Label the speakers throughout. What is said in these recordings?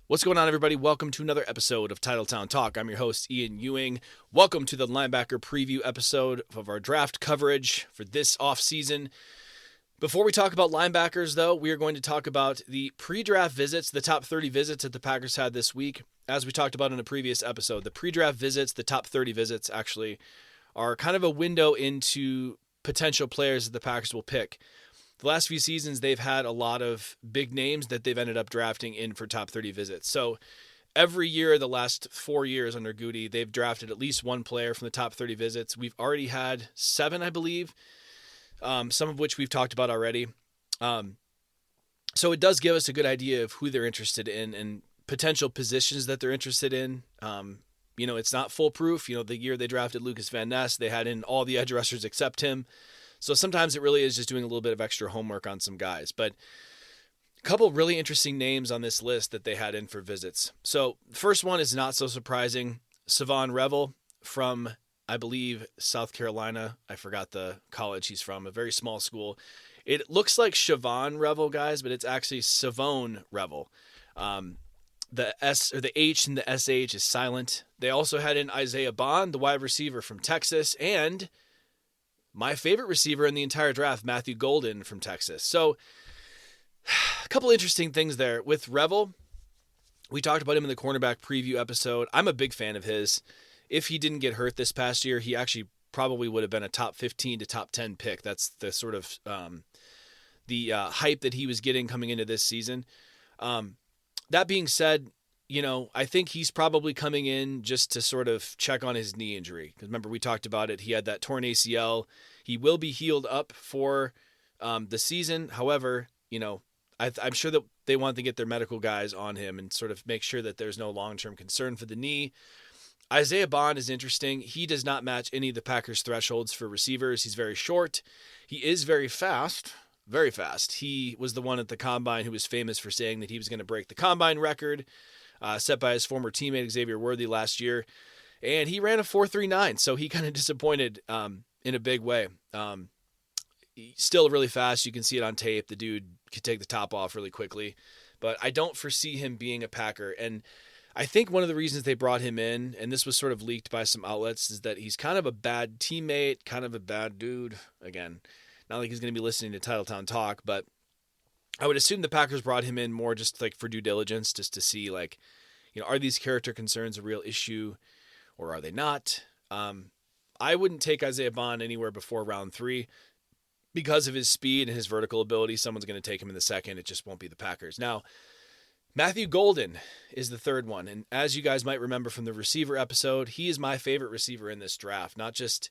Speaker 1: What's going on, everybody? Welcome to another episode of Titletown Talk. I'm your host, Ian Ewing. Welcome to the linebacker preview episode of our draft coverage for this offseason. Before we talk about linebackers, though, we are going to talk about the pre-draft visits, the top 30 visits that the Packers had this week. As we talked about in a previous episode, the pre-draft visits, the top 30 visits, actually are kind of a window into potential players that the Packers will pick. The last few seasons, they've had a lot of big names that they've ended up drafting in for top 30 visits. So every year, the last 4 years under Goody, they've drafted at least one player from the top 30 visits. We've already had 7, I believe, some of which we've talked about already. So it does give us a good idea of who they're interested in and potential positions that they're interested in. It's not foolproof. The year they drafted Lucas Van Ness, they had in all the edge rushers except him. So sometimes it really is just doing a little bit of extra homework on some guys. But a couple really interesting names on this list that they had in for visits. So the first one is not so surprising. Shavon Revel from, I believe, South Carolina. I forgot the college he's from, a very small school. It looks like Shavon Revel, guys, but it's actually Shavon Revel. The S or the H in the SH is silent. They also had in Isaiah Bond, the wide receiver from Texas, and my favorite receiver in the entire draft, Matthew Golden from Texas. So a couple interesting things there. With Revel, we talked about him in the cornerback preview episode. I'm a big fan of his. If he didn't get hurt this past year, he actually probably would have been a top 15 to top 10 pick. That's the sort of hype that he was getting coming into this season. That being said, I think he's probably coming in just to sort of check on his knee injury. Because remember, we talked about it. He had that torn ACL. He will be healed up for the season. However, I'm sure that they want to get their medical guys on him and sort of make sure that there's no long-term concern for the knee. Isaiah Bond is interesting. He does not match any of the Packers' thresholds for receivers. He's very short. He is very fast. Very fast. He was the one at the Combine who was famous for saying that he was going to break the Combine record set by his former teammate Xavier Worthy last year. And he ran a 4.39, so he kind of disappointed in a big way. Still really fast. You can see it on tape. The dude could take the top off really quickly. But I don't foresee him being a Packer. And I think one of the reasons they brought him in, and this was sort of leaked by some outlets, is that he's kind of a bad teammate, kind of a bad dude. Again, not like he's going to be listening to Titletown Talk, but I would assume the Packers brought him in more just like for due diligence, just to see are these character concerns a real issue or are they not? I wouldn't take Isaiah Bond anywhere before round 3 because of his speed and his vertical ability. Someone's going to take him in the second. It just won't be the Packers. Now, Matthew Golden is the third one. And as you guys might remember from the receiver episode, he is my favorite receiver in this draft. Not just,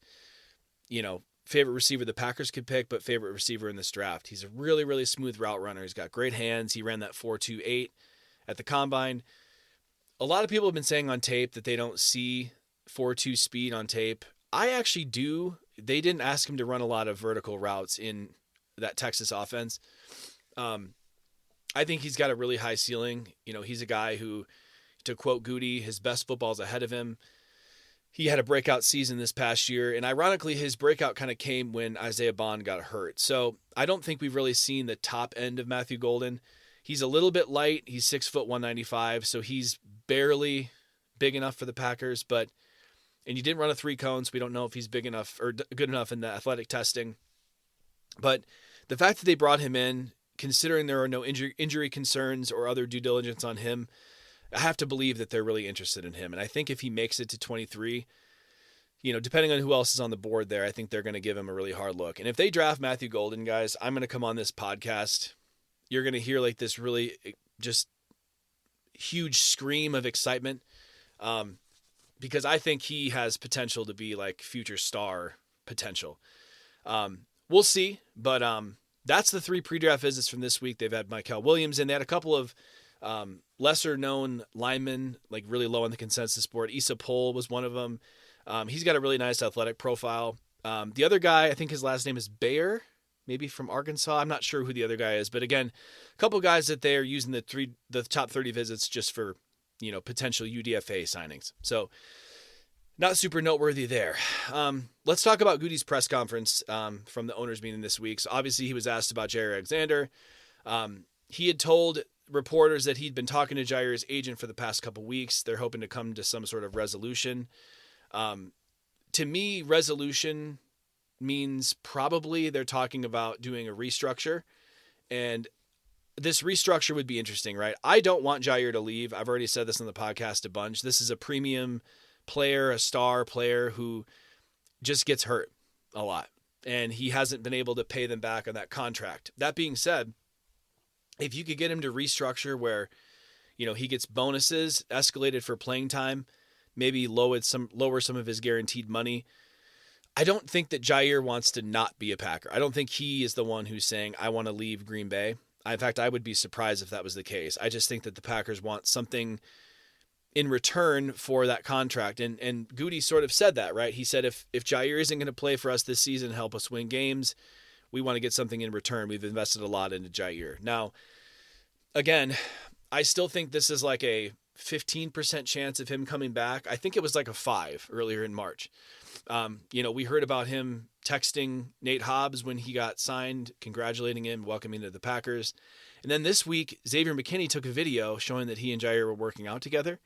Speaker 1: favorite receiver the Packers could pick, but favorite receiver in this draft. He's a really, really smooth route runner. He's got great hands. He ran that 4.28 at the Combine. A lot of people have been saying on tape that they don't see 4.2 speed on tape. I actually do. They didn't ask him to run a lot of vertical routes in that Texas offense. I think he's got a really high ceiling. He's a guy who, to quote Goody, his best football's ahead of him. He had a breakout season this past year, and ironically, his breakout kind of came when Isaiah Bond got hurt. So I don't think we've really seen the top end of Matthew Golden. He's a little bit light. He's 6 foot 195, so he's barely big enough for the Packers. And he didn't run a 3 cone, so we don't know if he's big enough or good enough in the athletic testing. But the fact that they brought him in, considering there are no injury concerns or other due diligence on him, I have to believe that they're really interested in him. And I think if he makes it to 23, depending on who else is on the board there, I think they're going to give him a really hard look. And if they draft Matthew Golden, guys, I'm going to come on this podcast. You're going to hear this really just huge scream of excitement because I think he has potential to be future star potential. We'll see, but that's the 3 pre-draft visits from this week. They've had Michael Williams in. They had a couple of lesser-known linemen, really low on the consensus board. Issa Pohl was one of them. He's got a really nice athletic profile. The other guy, I think his last name is Bayer, maybe from Arkansas. I'm not sure who the other guy is. But again, a couple guys that they are using the top 30 visits just for, potential UDFA signings. So not super noteworthy there. Let's talk about Goody's press conference from the owners meeting this week. So obviously he was asked about Jaire Alexander. He had told reporters that he'd been talking to Jaire's agent for the past couple weeks. They're hoping to come to some sort of resolution. To me, resolution means probably they're talking about doing a restructure, and this restructure would be interesting, right? I don't want Jaire to leave. I've already said this on the podcast a bunch. This is a premium player, a star player who just gets hurt a lot, and he hasn't been able to pay them back on that contract. That being said, if you could get him to restructure where, he gets bonuses escalated for playing time, maybe lower some of his guaranteed money. I don't think that Jaire wants to not be a Packer. I don't think he is the one who's saying, I want to leave Green Bay. In fact, I would be surprised if that was the case. I just think that the Packers want something in return for that contract. And Goody sort of said that, right? He said, if Jaire isn't going to play for us this season, help us win games, we want to get something in return. We've invested a lot into Jaire. Now, again, I still think this is like a 15% chance of him coming back. I think it was like a 5 earlier in March. We heard about him texting Nate Hobbs when he got signed, congratulating him, welcoming him to the Packers. And then this week, Xavier McKinney took a video showing that he and Jaire were working out together.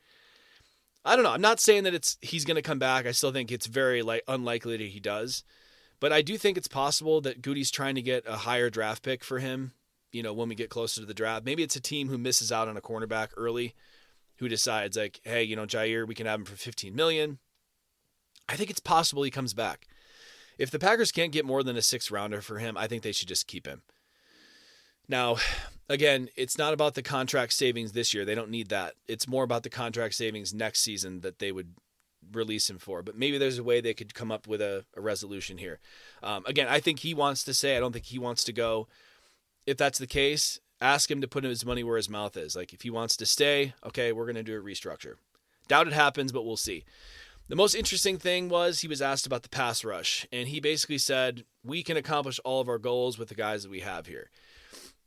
Speaker 1: I don't know. I'm not saying that he's going to come back. I still think it's very unlikely that he does. But I do think it's possible that Goody's trying to get a higher draft pick for him, when we get closer to the draft. Maybe it's a team who misses out on a cornerback early, who decides like, hey, Jaire, we can have him for $15 million. I think it's possible he comes back. If the Packers can't get more than a 6th rounder for him, I think they should just keep him. Now, again, it's not about the contract savings this year. They don't need that. It's more about the contract savings next season that they would release him for. But maybe there's a way they could come up with a resolution here. Again, I think he wants to stay. I don't think he wants to go. If that's the case, ask him to put his money where his mouth is. Like, if he wants to stay, okay, we're going to do a restructure. Doubt it happens, but we'll see. The most interesting thing was he was asked about the pass rush, and he basically said, we can accomplish all of our goals with the guys that we have here.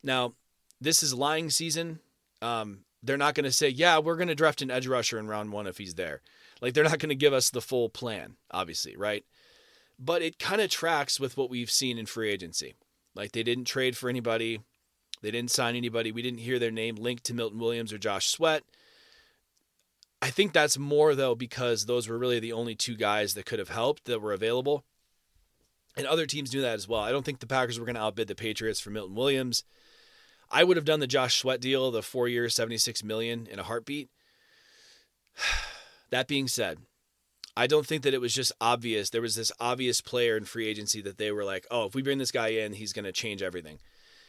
Speaker 1: Now, this is lying season. They're not going to say, yeah, we're going to draft an edge rusher in round 1 if he's there. Like, they're not going to give us the full plan, obviously, right? But it kind of tracks with what we've seen in free agency. Like, they didn't trade for anybody. They didn't sign anybody. We didn't hear their name linked to Milton Williams or Josh Sweat. I think that's more, though, because those were really the only 2 guys that could have helped that were available. And other teams knew that as well. I don't think the Packers were going to outbid the Patriots for Milton Williams. I would have done the Josh Sweat deal, the 4-year, $76 million in a heartbeat. That being said, I don't think that it was just obvious. There was this obvious player in free agency that they were like, oh, if we bring this guy in, he's going to change everything.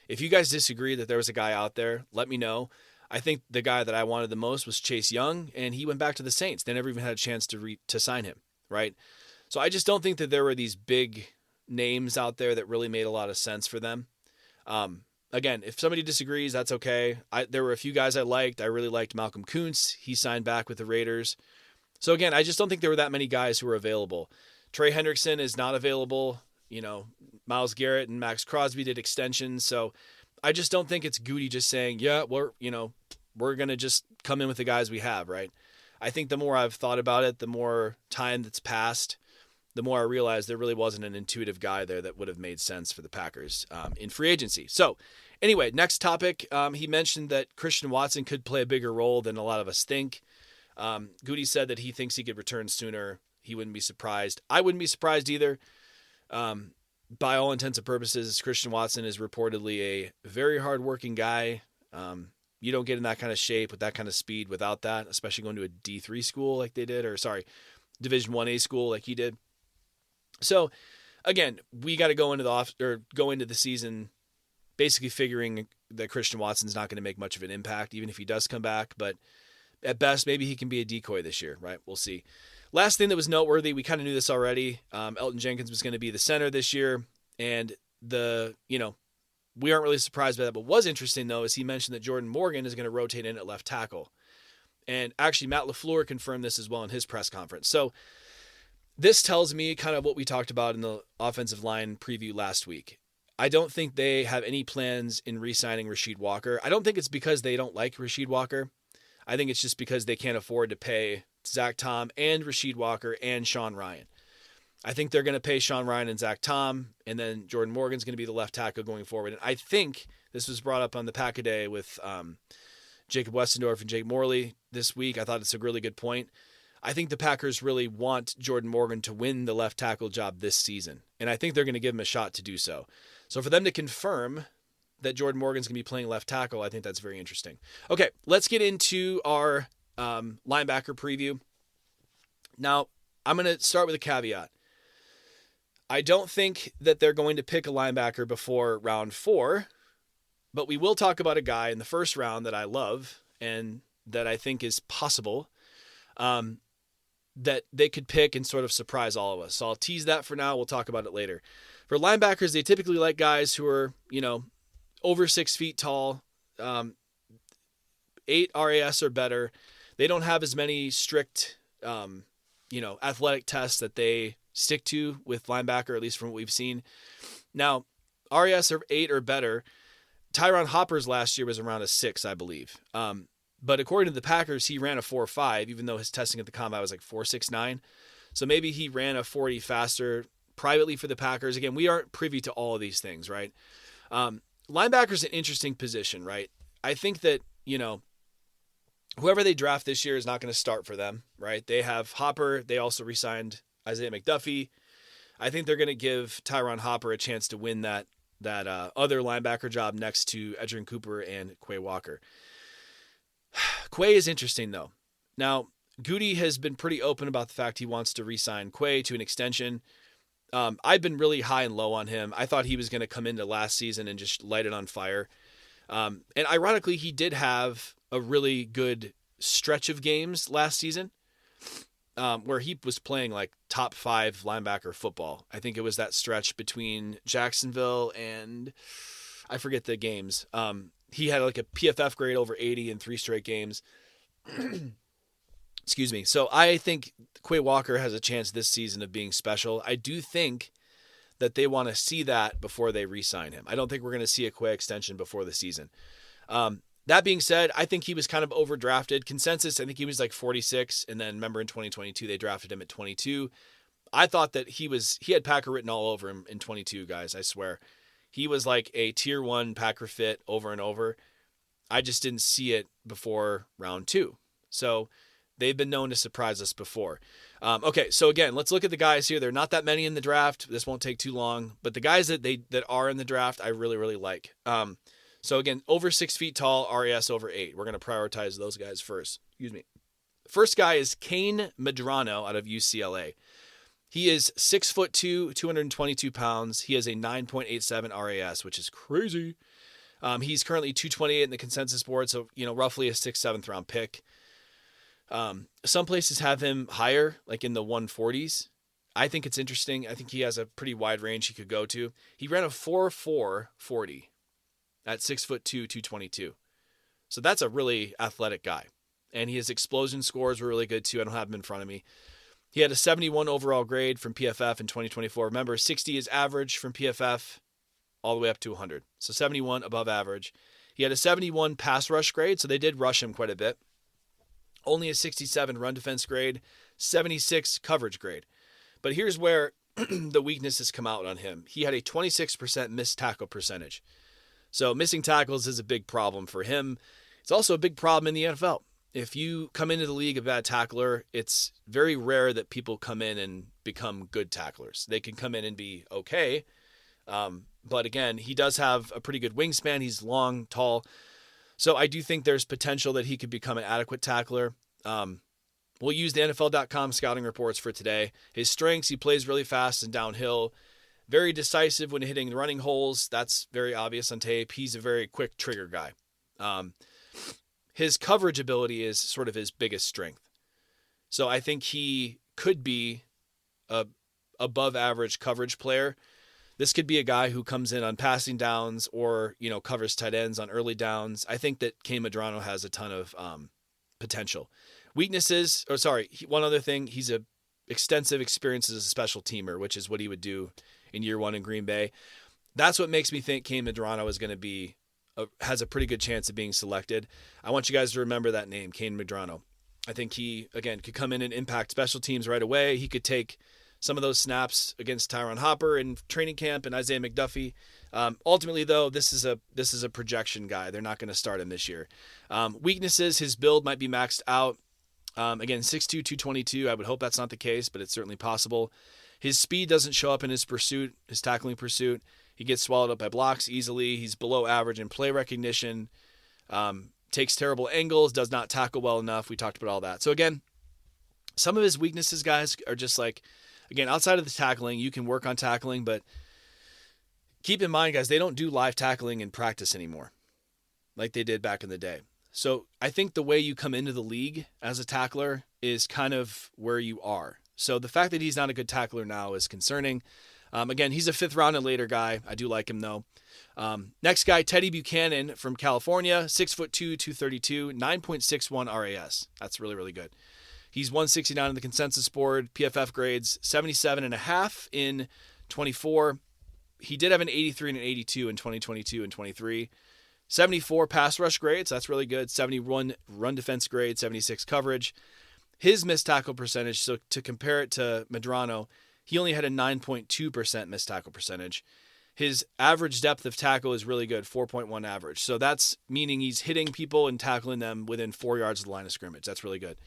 Speaker 1: If you guys disagree that there was a guy out there, let me know. I think the guy that I wanted the most was Chase Young, and he went back to the Saints. They never even had a chance to sign him, right? So I just don't think that there were these big names out there that really made a lot of sense for them. Again, if somebody disagrees, that's okay. There were a few guys I liked. I really liked Malcolm Kuntz. He signed back with the Raiders. So again, I just don't think there were that many guys who were available. Trey Hendrickson is not available. Myles Garrett and Max Crosby did extensions. So I just don't think it's Goody just saying, yeah, we're going to just come in with the guys we have, right? I think the more I've thought about it, the more time that's passed, the more I realized there really wasn't an intuitive guy there that would have made sense for the Packers in free agency. So anyway, next topic, he mentioned that Christian Watson could play a bigger role than a lot of us think. Goody said that he thinks he could return sooner. He wouldn't be surprised. I wouldn't be surprised either. By all intents and purposes, Christian Watson is reportedly a very hardworking guy. You don't get in that kind of shape with that kind of speed without that, especially going to a D3 school like they did, Division 1A school like he did. So again, we got to go into the season basically figuring that Christian Watson's not going to make much of an impact, even if he does come back. But at best, maybe he can be a decoy this year, right? We'll see. Last thing that was noteworthy, we kind of knew this already. Elton Jenkins was going to be the center this year, and we aren't really surprised by that. But what was interesting, though, is he mentioned that Jordan Morgan is going to rotate in at left tackle. And actually, Matt LaFleur confirmed this as well in his press conference. So this tells me kind of what we talked about in the offensive line preview last week. I don't think they have any plans in re-signing Rasheed Walker. I don't think it's because they don't like Rasheed Walker. I think it's just because they can't afford to pay Zach Tom and Rasheed Walker and Sean Ryan. I think they're going to pay Sean Ryan and Zach Tom, and then Jordan Morgan's going to be the left tackle going forward. And I think this was brought up on the Pack-A-Day with Jacob Westendorf and Jake Morley this week. I thought it's a really good point. I think the Packers really want Jordan Morgan to win the left tackle job this season, and I think they're going to give him a shot to do so. So for them to confirm that Jordan Morgan's going to be playing left tackle, I think that's very interesting. Okay, let's get into our linebacker preview. Now, I'm going to start with a caveat. I don't think that they're going to pick a linebacker before round 4, but we will talk about a guy in the first round that I love and that I think is possible that they could pick and sort of surprise all of us. So I'll tease that for now. We'll talk about it later. For linebackers, they typically like guys who are, over 6 feet tall, 8 RAS or better. They don't have as many strict, athletic tests that they stick to with linebacker, at least from what we've seen. Now, RAS or 8 or better, Tyron Hopper's last year was around a 6, I believe. But according to the Packers, he ran a 4.5, even though his testing at the combine was like 4.69. So maybe he ran a 40 faster privately for the Packers. Again, we aren't privy to all of these things, right? Linebacker's an interesting position, right? I think that, whoever they draft this year is not going to start for them, right? They have Hopper. They also re-signed Isaiah McDuffie. I think they're going to give Tyron Hopper a chance to win that other linebacker job next to Edgerrin Cooper and Quay Walker. Quay is interesting, though. Now, Goody has been pretty open about the fact he wants to re-sign Quay to an extension. I've been really high and low on him. I thought he was going to come into last season and just light it on fire. And ironically, he did have a really good stretch of games last season where he was playing like top 5 linebacker football. I think it was that stretch between Jacksonville and I forget the games. He had like a PFF grade over 80 in 3 straight games. Excuse me. So I think Quay Walker has a chance this season of being special. I do think that they want to see that before they re-sign him. I don't think we're going to see a Quay extension before the season. That being said, I think he was kind of overdrafted. Consensus, I think he was like 46. And then remember in 2022, they drafted him at 22. I thought that he had Packer written all over him in 22, guys. I swear. He was like a tier 1 Packer fit over and over. I just didn't see it before round 2. So they've been known to surprise us before. Okay, so again, let's look at the guys here. There are not that many in the draft. This won't take too long. But the guys that are in the draft, I really, really like. So again, over 6 feet tall, RAS over 8. We're going to prioritize those guys first. Excuse me. First guy is Kane Medrano out of UCLA. He is 6'2", 222 pounds. He has a 9.87 RAS, which is crazy. He's currently 228 in the consensus board, so roughly a 6th, 7th round pick. Some places have him higher, like in the 140s. I think it's interesting. I think he has a pretty wide range he could go to. He ran a 4.4 40 at 6'2", 222. So that's a really athletic guy. And his explosion scores were really good too. I don't have him in front of me. He had a 71 overall grade from PFF in 2024. Remember, 60 is average from PFF all the way up to 100. So 71 above average. He had a 71 pass rush grade, so they did rush him quite a bit. Only a 67 run defense grade, 76 coverage grade. But here's where the weaknesses come out on him. He had a 26% missed tackle percentage. So missing tackles is a big problem for him. It's also a big problem in the NFL. If you come into the league a bad tackler, it's very rare that people come in and become good tacklers. They can come in and be okay. But again, he does have a pretty good wingspan. He's long, tall. So I do think there's potential that he could become an adequate tackler. We'll use the NFL.com scouting reports for today. His strengths, he plays really fast and downhill. Very decisive when hitting the running holes. That's very obvious on tape. He's a very quick trigger guy. His coverage ability is sort of his biggest strength. So I think he could be a above average coverage player. This could be a guy who comes in on passing downs or, covers tight ends on early downs. I think that Kane Medrano has a ton of potential. Weaknesses, one other thing, he's a extensive experience as a special teamer, which is what he would do in year 1 in Green Bay. That's what makes me think Kane Medrano is going to be has a pretty good chance of being selected. I want you guys to remember that name, Kane Medrano. I think he, again, could come in and impact special teams right away. He could take some of those snaps against Tyron Hopper in training camp and Isaiah McDuffie Ultimately, though, this is a projection guy. They're not going to start him this year. Weaknesses: his build might be maxed out. Again, 6'2", 222. I would hope that's not the case, but it's certainly possible. His speed doesn't show up in his pursuit, his tackling pursuit. He gets swallowed up by blocks easily. He's below average in play recognition. Takes terrible angles, does not tackle well enough. We talked about all that. So again, some of his weaknesses, guys, are just like, again, outside of the tackling, you can work on tackling, but keep in mind, guys, they don't do live tackling in practice anymore like they did back in the day. So I think the way you come into the league as a tackler is kind of where you are. So the fact that he's not a good tackler now is concerning. Again, he's a 5th round and later guy. I do like him, though. Next guy, Teddy Buchanan from California, 6'2", 232, 9.61 RAS. That's really, really good. He's 169 on the consensus board. PFF grades 77.5 in 24. He did have an 83 and an 82 in 2022 and 23. 74 pass rush grades. That's really good. 71 run defense grade, 76 coverage. His missed tackle percentage, so to compare it to Medrano, he only had a 9.2% missed tackle percentage. His average depth of tackle is really good, 4.1 average. So that's meaning he's hitting people and tackling them within 4 yards of the line of scrimmage. That's really good.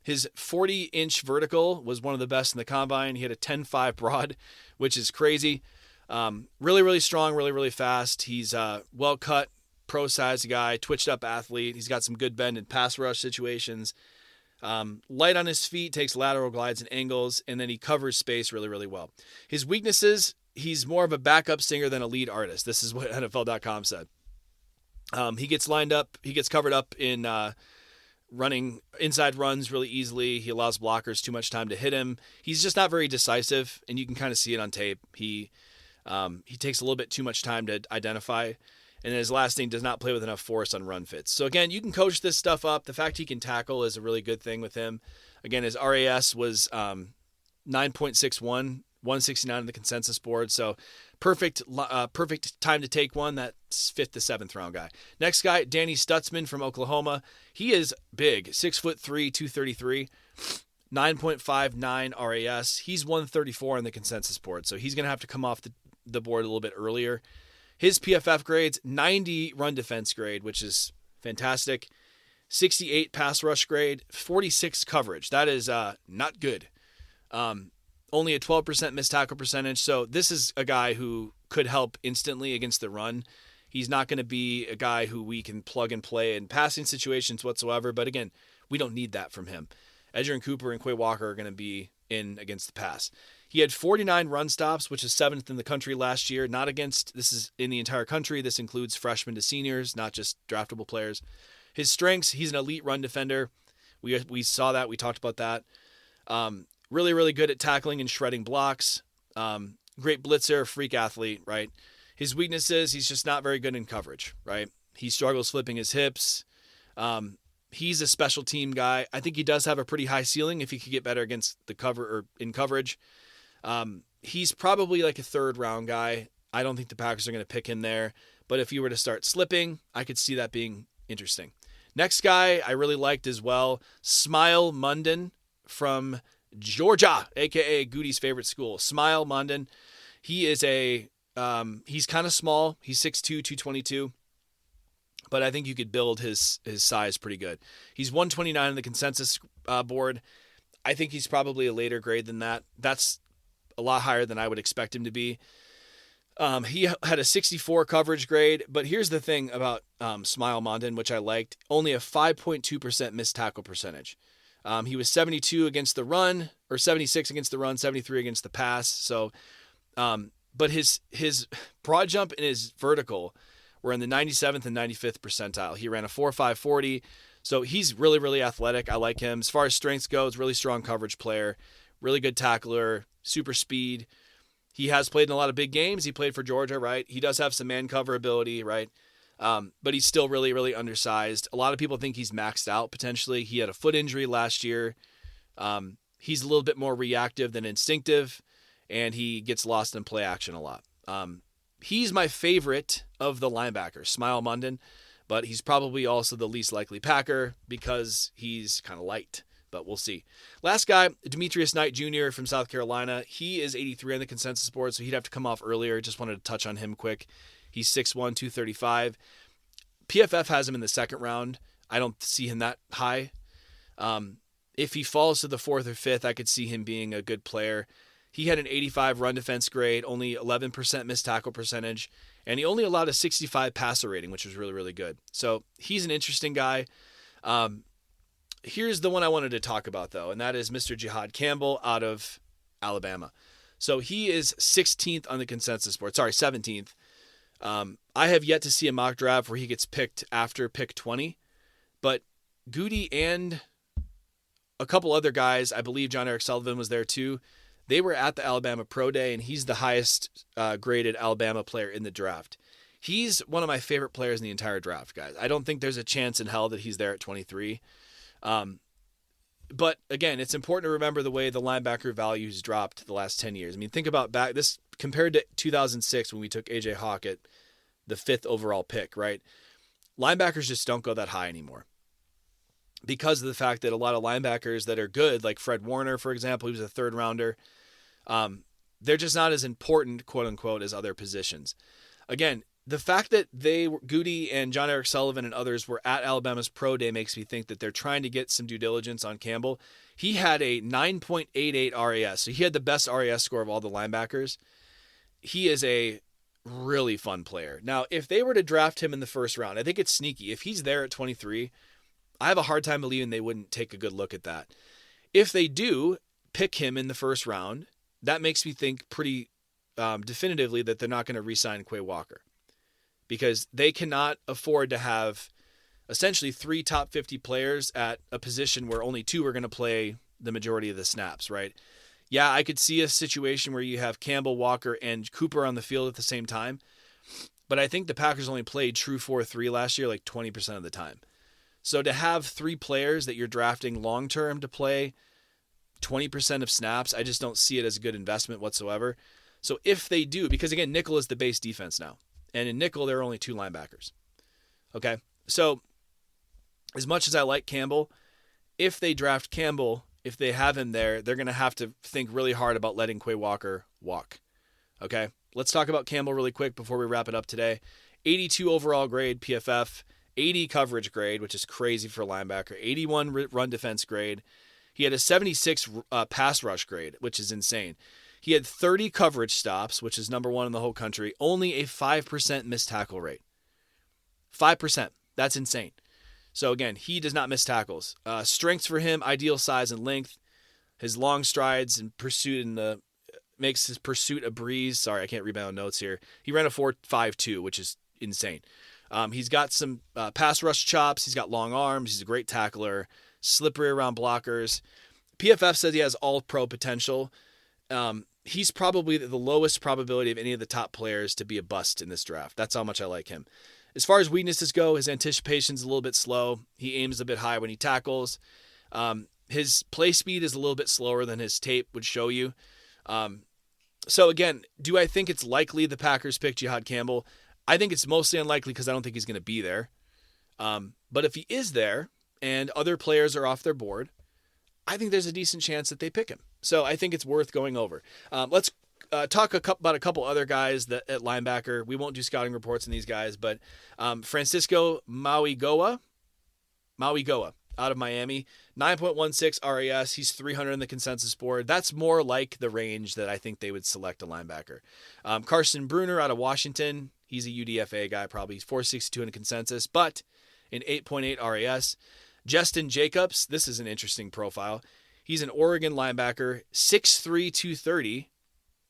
Speaker 1: His 40-inch vertical was one of the best in the combine. He had a 10.5 broad, which is crazy. Really, really strong, really, really fast. He's well-cut, pro-sized guy, twitched-up athlete. He's got some good bend and pass rush situations. Light on his feet, takes lateral glides and angles, and then he covers space really, really well. His weaknesses, he's more of a backup singer than a lead artist. This is what NFL.com said. He gets lined up, he gets covered up in running inside runs really easily. He allows blockers too much time to hit him. He's just not very decisive, and you can kind of see it on tape. He takes a little bit too much time to identify. And his last thing, does not play with enough force on run fits. So again, you can coach this stuff up. The fact he can tackle is a really good thing with him. Again, his RAS was 9.61, 169 on the consensus board. So perfect time to take one. That's 5th to 7th round guy. Next guy, Danny Stutzman from Oklahoma. He is big, 6'3", 233, 9.59 RAS. He's 134 on the consensus board. So he's going to have to come off the board a little bit earlier. His PFF grades, 90 run defense grade, which is fantastic. 68 pass rush grade, 46 coverage. That is not good. Only a 12% missed tackle percentage. So this is a guy who could help instantly against the run. He's not going to be a guy who we can plug and play in passing situations whatsoever. But again, we don't need that from him. Edgerrin Cooper and Quay Walker are going to be in against the pass. He had 49 run stops, which is 7th in the country last year. This is in the entire country. This includes freshmen to seniors, not just draftable players. His strengths, he's an elite run defender. We saw that. We talked about that. Really, really good at tackling and shredding blocks. Great blitzer, freak athlete, right? His weaknesses, he's just not very good in coverage, right? He struggles flipping his hips. He's a special team guy. I think he does have a pretty high ceiling if he could get better against the cover or in coverage. He's probably like a 3rd round guy. I don't think the Packers are going to pick him there, but if you were to start slipping, I could see that being interesting. Next guy I really liked as well, Smile Munden from Georgia, aka Goody's favorite school. Smile Munden. He is he's kind of small. He's 6'2", 222. But I think you could build his size pretty good. He's 129 on the consensus board. I think he's probably a later grade than that. That's a lot higher than I would expect him to be. He had a 64 coverage grade, but here's the thing about Smile Mondin, which I liked. Only a 5.2% missed tackle percentage. He was 72 against the run, or 76 against the run, 73 against the pass. So, but his broad jump and his vertical were in the 97th and 95th percentile. He ran a 4.5 40. So he's really, really athletic. I like him. As far as strengths goes, really strong coverage player, really good tackler, super speed. He has played in a lot of big games. He played for Georgia, right? He does have some man cover ability, right? But he's still really, really undersized. A lot of people think he's maxed out potentially. He had a foot injury last year. He's a little bit more reactive than instinctive, and he gets lost in play action a lot. He's my favorite of the linebackers, Smile Munden, but he's probably also the least likely Packer because he's kind of light. but we'll see. Last guy, Demetrius Knight Jr. from South Carolina. He is 83 on the consensus board, so he'd have to come off earlier. Just wanted to touch on him quick. He's 6'1", 235. PFF has him in the second round. I don't see him that high. If he falls to the 4th or 5th, I could see him being a good player. He had an 85 run defense grade, only 11% missed tackle percentage, and he only allowed a 65 passer rating, which was really, really good. So he's an interesting guy. Here's the one I wanted to talk about, though, and that is Mr. Jihaad Campbell out of Alabama. So he is 16th on the consensus board. Sorry, 17th. I have yet to see a mock draft where he gets picked after pick 20, but Goody and a couple other guys, I believe Jaire Alexander was there too, they were at the Alabama Pro Day, and he's the highest graded Alabama player in the draft. He's one of my favorite players in the entire draft, guys. I don't think there's a chance in hell that he's there at 23. But again, it's important to remember the way the linebacker values dropped the last 10 years. I mean, think about back this compared to 2006 when we took AJ Hawk at the 5th overall pick, right? Linebackers just don't go that high anymore because of the fact that a lot of linebackers that are good, like Fred Warner, for example, he was a 3rd rounder. They're just not as important, quote unquote, as other positions. Again, the fact that Goody and John Eric Sullivan and others were at Alabama's Pro Day makes me think that they're trying to get some due diligence on Campbell. He had a 9.88 RAS, so he had the best RAS score of all the linebackers. He is a really fun player. Now, if they were to draft him in the first round, I think it's sneaky. If he's there at 23, I have a hard time believing they wouldn't take a good look at that. If they do pick him in the first round, that makes me think pretty definitively that they're not going to re-sign Quay Walker, because they cannot afford to have essentially 3 top 50 players at a position where only 2 are going to play the majority of the snaps, right? Yeah, I could see a situation where you have Campbell, Walker, and Cooper on the field at the same time, but I think the Packers only played true 4-3 last year like 20% of the time. So to have 3 players that you're drafting long-term to play 20% of snaps, I just don't see it as a good investment whatsoever. So if they do, because again, nickel is the base defense now. And in nickel, there are only 2 linebackers. Okay? So as much as I like Campbell, if they draft Campbell, if they have him there, they're going to have to think really hard about letting Quay Walker walk. Okay? Let's talk about Campbell really quick before we wrap it up today. 82 overall grade, PFF. 80 coverage grade, which is crazy for a linebacker. 81 run defense grade. He had a 76 pass rush grade, which is insane. He had 30 coverage stops, which is number 1 in the whole country. Only a 5% missed tackle rate. 5%. That's insane. So again, he does not miss tackles. Strengths for him, ideal size and length. His long strides and pursuit makes his pursuit a breeze. Sorry, I can't read my own notes here. He ran a 4.52, which is insane. He's got some pass rush chops. He's got long arms. He's a great tackler. Slippery around blockers. PFF says he has all-pro potential. He's probably the lowest probability of any of the top players to be a bust in this draft. That's how much I like him. As far as weaknesses go, his anticipation's a little bit slow. He aims a bit high when he tackles. His play speed is a little bit slower than his tape would show you. So again, do I think it's likely the Packers pick Jihaad Campbell? I think it's mostly unlikely because I don't think he's going to be there. But if he is there and other players are off their board, I think there's a decent chance that they pick him. So I think it's worth going over. Let's talk about a couple other guys at linebacker. We won't do scouting reports on these guys, but Francisco Mauigoa out of Miami, 9.16 RAS. He's 300 in the consensus board. That's more like the range that I think they would select a linebacker. Carson Bruner out of Washington. He's a UDFA guy, probably. He's 462 in the consensus, but an 8.8 RAS. Justin Jacobs, this is an interesting profile. He's an Oregon linebacker, 6'3", 230,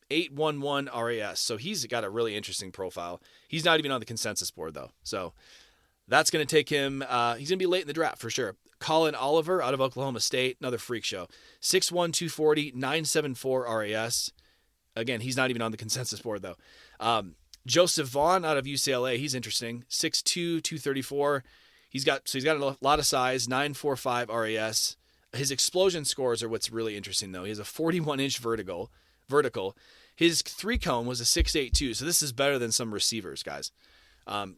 Speaker 1: 811 RAS. So he's got a really interesting profile. He's not even on the consensus board, though. So that's going to take him, he's going to be late in the draft for sure. Colin Oliver out of Oklahoma State, another freak show. 6'1", 240, 974 RAS. Again, he's not even on the consensus board, though. Joseph Vaughn out of UCLA, he's interesting. 6'2", 234. He's got a lot of size, 945 RAS. His explosion scores are what's really interesting, though. He has a 41-inch vertical. His 3-cone was a 6'8", too, so this is better than some receivers, guys.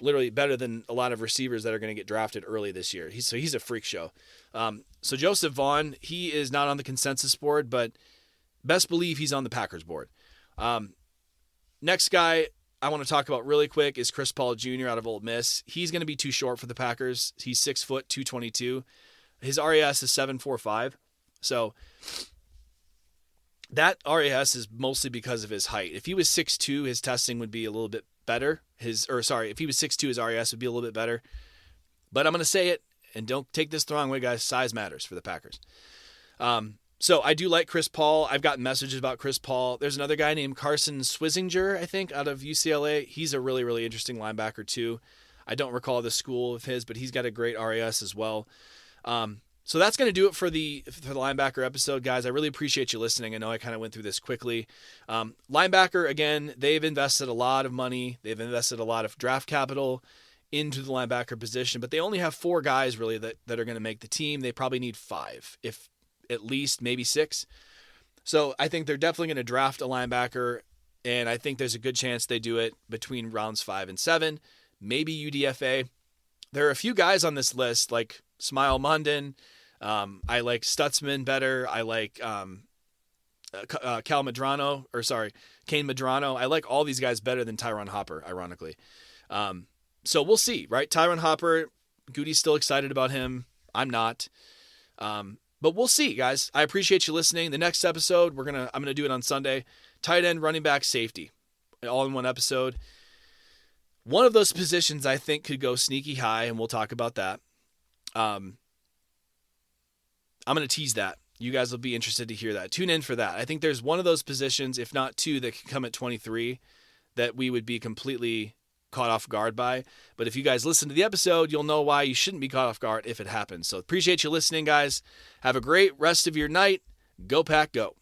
Speaker 1: Literally better than a lot of receivers that are going to get drafted early this year. He's a freak show. So Joseph Vaughn, he is not on the consensus board, but best believe he's on the Packers board. Next guy I want to talk about really quick is Chris Paul Jr. out of Ole Miss. He's going to be too short for the Packers. He's 6 foot, 222. His RAS is 7.45. So that RAS is mostly because of his height. If he was 6'2", his testing would be a little bit better. If he was 6'2", his RAS would be a little bit better. But I'm going to say it, and don't take this the wrong way, guys. Size matters for the Packers. So I do like Chris Paul. I've gotten messages about Chris Paul. There's another guy named Carson Swizinger, I think, out of UCLA. He's a really, really interesting linebacker too. I don't recall the school of his, but he's got a great RAS as well. So that's going to do it for the linebacker episode, guys. I really appreciate you listening. I know I kind of went through this quickly. Linebacker, again, they've invested a lot of money. They've invested a lot of draft capital into the linebacker position, but they only have 4 guys really that are going to make the team. They probably need 5, if at least maybe 6. So I think they're definitely going to draft a linebacker, and I think there's a good chance they do it between rounds 5 and 7, maybe UDFA. There are a few guys on this list like Smile Munden. I like Stutzman better. I like Kane Medrano. I like all these guys better than Tyron Hopper, ironically. So we'll see, right? Tyron Hopper, Goody's still excited about him. I'm not. But we'll see, guys. I appreciate you listening. The next episode, I'm gonna do it on Sunday. Tight end, running back, safety, all in one episode. One of those positions I think could go sneaky high, and we'll talk about that. I'm going to tease that. You guys will be interested to hear that. Tune in for that. I think there's one of those positions, if not 2, that can come at 23 that we would be completely caught off guard by. But if you guys listen to the episode, you'll know why you shouldn't be caught off guard if it happens. So appreciate you listening, guys. Have a great rest of your night. Go Pack, go.